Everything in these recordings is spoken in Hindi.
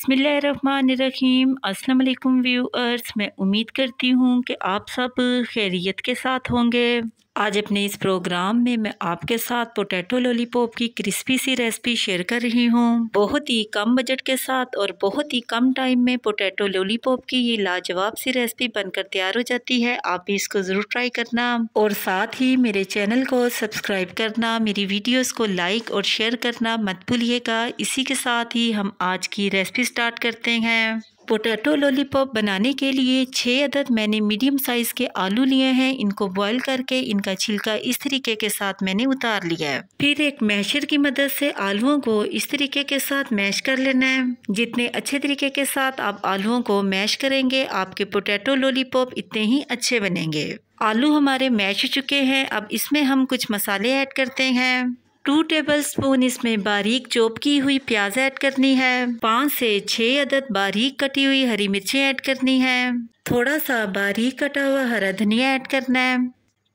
बिस्मिल्लाहिर्रहमानिर्रहीम। अस्सलाम वालेकुम व्यूअर्स, मैं उम्मीद करती हूँ कि आप सब खैरियत के साथ होंगे। आज अपने इस प्रोग्राम में मैं आपके साथ पोटैटो लॉलीपॉप की क्रिस्पी सी रेसिपी शेयर कर रही हूँ। बहुत ही कम बजट के साथ और बहुत ही कम टाइम में पोटैटो लॉलीपॉप की ये लाजवाब सी रेसिपी बनकर तैयार हो जाती है। आप भी इसको ज़रूर ट्राई करना और साथ ही मेरे चैनल को सब्सक्राइब करना, मेरी वीडियोस को लाइक और शेयर करना मत भूलिएगा। इसी के साथ ही हम आज की रेसिपी स्टार्ट करते हैं। पोटैटो लॉलीपॉप बनाने के लिए 6 अदद मैंने मीडियम साइज़ के आलू लिए हैं। इनको बॉईल करके इनका छिलका इस तरीके के साथ मैंने उतार लिया है। फिर एक मैशर की मदद से आलूओं को इस तरीके के साथ मैश कर लेना है। जितने अच्छे तरीके के साथ आप आलूओं को मैश करेंगे, आपके पोटैटो लॉलीपॉप इतने ही अच्छे बनेंगे। आलू हमारे मैश हो चुके हैं। अब इसमें हम कुछ मसाले ऐड करते हैं। 2 टेबलस्पून इसमें बारीक चॉप की हुई प्याज ऐड करनी है। 5 से 6 अदद बारीक कटी हुई हरी मिर्चें ऐड करनी है। थोड़ा सा बारीक कटा हुआ हरा धनिया ऐड करना है।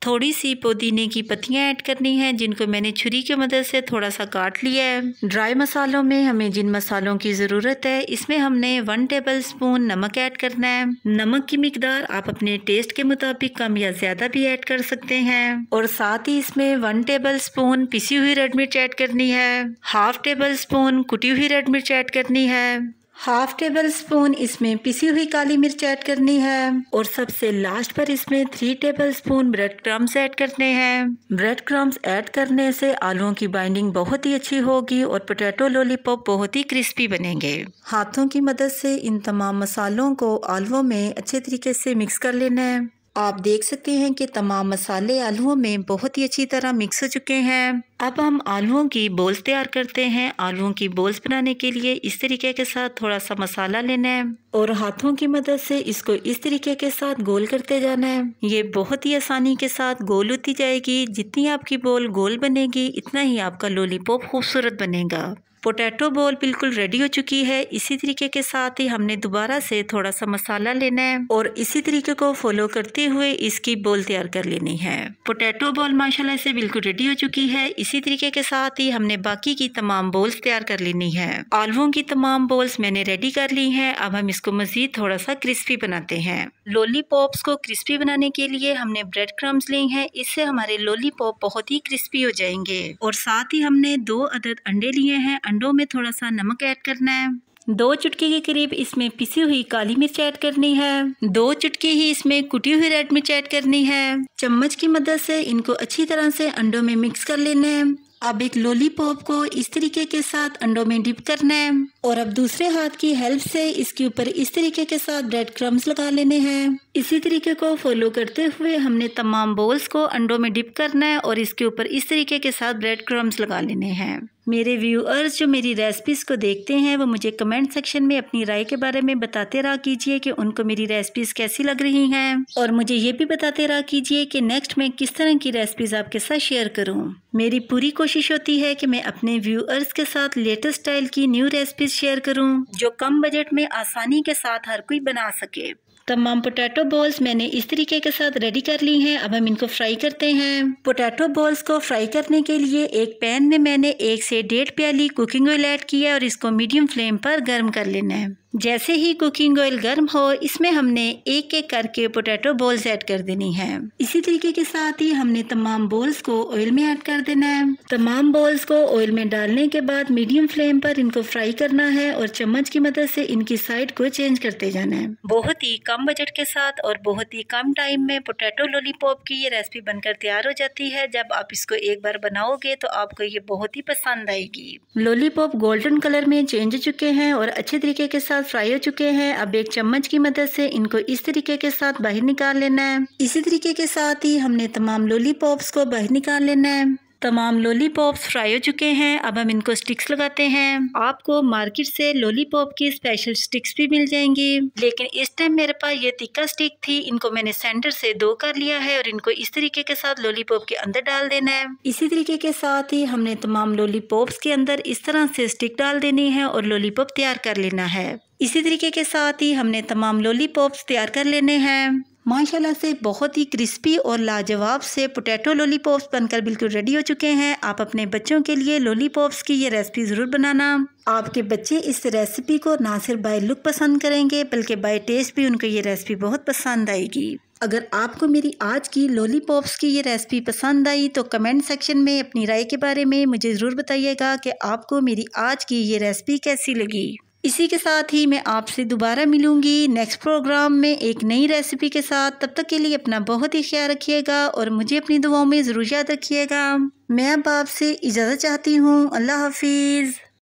थोड़ी सी पुदीने की पत्तियां ऐड करनी है, जिनको मैंने छुरी की मदद से थोड़ा सा काट लिया है। ड्राई मसालों में हमें जिन मसालों की ज़रूरत है, इसमें हमने 1 टेबलस्पून नमक ऐड करना है। नमक की मिकदार आप अपने टेस्ट के मुताबिक कम या ज़्यादा भी ऐड कर सकते हैं। और साथ ही इसमें 1 टेबलस्पून पिसी हुई रेड मिर्च ऐड करनी है। 1/2 टेबलस्पून कुटी हुई रेड मिर्च ऐड करनी है। 1/2 टेबलस्पून इसमें पिसी हुई काली मिर्च ऐड करनी है। और सबसे लास्ट पर इसमें 3 टेबलस्पून ब्रेड क्रम्स ऐड करने हैं। ब्रेड क्रम्स ऐड करने से आलूओं की बाइंडिंग बहुत ही अच्छी होगी और पोटैटो लॉलीपॉप बहुत ही क्रिस्पी बनेंगे। हाथों की मदद से इन तमाम मसालों को आलूओं में अच्छे तरीके से मिक्स कर लेना है। आप देख सकते हैं कि तमाम मसाले आलूओं में बहुत ही अच्छी तरह मिक्स हो चुके हैं। अब हम आलूओं की बोल्स तैयार करते हैं। आलूओं की बोल्स बनाने के लिए इस तरीके के साथ थोड़ा सा मसाला लेना है और हाथों की मदद से इसको इस तरीके के साथ गोल करते जाना है। ये बहुत ही आसानी के साथ गोल होती जाएगी। जितनी आपकी बोल गोल बनेगी, इतना ही आपका लॉलीपॉप खूबसूरत बनेगा। पोटैटो बॉल बिल्कुल रेडी हो चुकी है। इसी तरीके के साथ ही हमने दोबारा से थोड़ा सा मसाला लेना है और इसी तरीके को फॉलो करते हुए इसकी बॉल तैयार कर लेनी है। पोटैटो बॉल माशाल्लाह से बिल्कुल रेडी हो चुकी है। इसी तरीके के साथ ही हमने बाकी की तमाम बॉल्स तैयार कर लेनी है। आलूओं की तमाम बॉल्स मैंने रेडी कर ली हैं। अब हम इसको मजीद थोड़ा सा क्रिस्पी बनाते हैं। लॉलीपॉप्स को क्रिस्पी बनाने के लिए हमने ब्रेड क्रम्स लिए हैं। इससे हमारे लॉलीपॉप बहुत ही क्रिस्पी हो जाएंगे। और साथ ही हमने 2 अदद अंडे लिए हैं। अंडों में थोड़ा सा नमक ऐड करना है। 2 चुटकी के करीब इसमें पिसी हुई काली मिर्च ऐड करनी है। 2 चुटकी ही इसमें कुटी हुई रेड मिर्च ऐड करनी है। चम्मच की मदद से इनको अच्छी तरह से अंडों में मिक्स कर लेना है। अब एक लॉलीपॉप को इस तरीके के साथ अंडों में डिप करना है और अब दूसरे हाथ की हेल्प से इसके ऊपर इस तरीके के साथ ब्रेड क्रम्स लगा लेने हैं। इसी तरीके को फॉलो करते हुए हमने तमाम बॉल्स को अंडों में डिप करना है और इसके ऊपर इस तरीके के साथ ब्रेड क्रम्स लगा लेने हैं। मेरे व्यूअर्स जो मेरी रेसिपीज़ को देखते हैं, वो मुझे कमेंट सेक्शन में अपनी राय के बारे में बताते रहा कीजिए कि उनको मेरी रेसिपीज़ कैसी लग रही हैं। और मुझे ये भी बताते रहा कीजिए कि नेक्स्ट मैं किस तरह की रेसिपीज़ आपके साथ शेयर करूं। मेरी पूरी कोशिश होती है कि मैं अपने व्यूअर्स के साथ लेटेस्ट स्टाइल की न्यू रेसिपीज़ शेयर करूं, जो कम बजट में आसानी के साथ हर कोई बना सके। तमाम पोटैटो बॉल्स मैंने इस तरीके के साथ रेडी कर ली हैं। अब हम इनको फ्राई करते हैं। पोटैटो बॉल्स को फ्राई करने के लिए एक पैन में मैंने 1 से 1.5 प्याली कुकिंग ऑयल ऐड किया और इसको मीडियम फ्लेम पर गर्म कर लेना है। जैसे ही कुकिंग ऑयल गर्म हो, इसमें हमने एक एक करके पोटैटो बॉल्स ऐड कर देनी है। इसी तरीके के साथ ही हमने तमाम बॉल्स को ऑयल में ऐड कर देना है। तमाम बॉल्स को ऑयल में डालने के बाद मीडियम फ्लेम पर इनको फ्राई करना है और चम्मच की मदद से इनकी साइड को चेंज करते जाना है। बहुत ही कम बजट के साथ और बहुत ही कम टाइम में पोटैटो लॉलीपॉप की ये रेसिपी बनकर तैयार हो जाती है। जब आप इसको एक बार बनाओगे तो आपको ये बहुत ही पसंद आएगी। लॉलीपॉप गोल्डन कलर में चेंज हो चुके हैं और अच्छे तरीके के साथ फ्राई हो चुके हैं। अब एक चम्मच की मदद से इनको इस तरीके के साथ बाहर निकाल लेना है। इसी तरीके के साथ ही हमने तमाम लॉलीपॉप्स को बाहर निकाल लेना है। तमाम लॉलीपॉप्स फ्राई हो चुके हैं। अब हम इनको स्टिक्स लगाते हैं। आपको मार्केट से लॉलीपॉप की स्पेशल स्टिक्स भी मिल जाएंगी, लेकिन इस टाइम मेरे पास ये तिक्का स्टिक थी। इनको मैंने सेंटर से 2 कर लिया है और इनको इस तरीके के साथ लॉलीपॉप के अंदर डाल देना है। इसी तरीके के साथ ही हमने तमाम लॉलीपॉप्स के अंदर इस तरह से स्टिक डाल देनी है और लॉलीपॉप तैयार कर लेना है। इसी तरीके के साथ ही हमने तमाम लॉलीपॉप्स तैयार कर लेने हैं। माशाल्लाह से बहुत ही क्रिस्पी और लाजवाब से पोटैटो लॉलीपॉप्स बनकर बिल्कुल रेडी हो चुके हैं। आप अपने बच्चों के लिए लॉलीपॉप्स की ये रेसिपी ज़रूर बनाना। आपके बच्चे इस रेसिपी को ना सिर्फ बाय लुक पसंद करेंगे बल्कि बाय टेस्ट भी उनको ये रेसिपी बहुत पसंद आएगी। अगर आपको मेरी आज की लॉलीपॉप्स की ये रेसिपी पसंद आई तो कमेंट सेक्शन में अपनी राय के बारे में मुझे ज़रूर बताइएगा कि आपको मेरी आज की ये रेसिपी कैसी लगी। इसी के साथ ही मैं आपसे दोबारा मिलूंगी नेक्स्ट प्रोग्राम में एक नई रेसिपी के साथ। तब तक के लिए अपना बहुत ही ख्याल रखिएगा और मुझे अपनी दुआओं में ज़रूर याद रखिएगा। मैं अब आपसे इजाज़त चाहती हूँ। अल्लाह हाफिज़।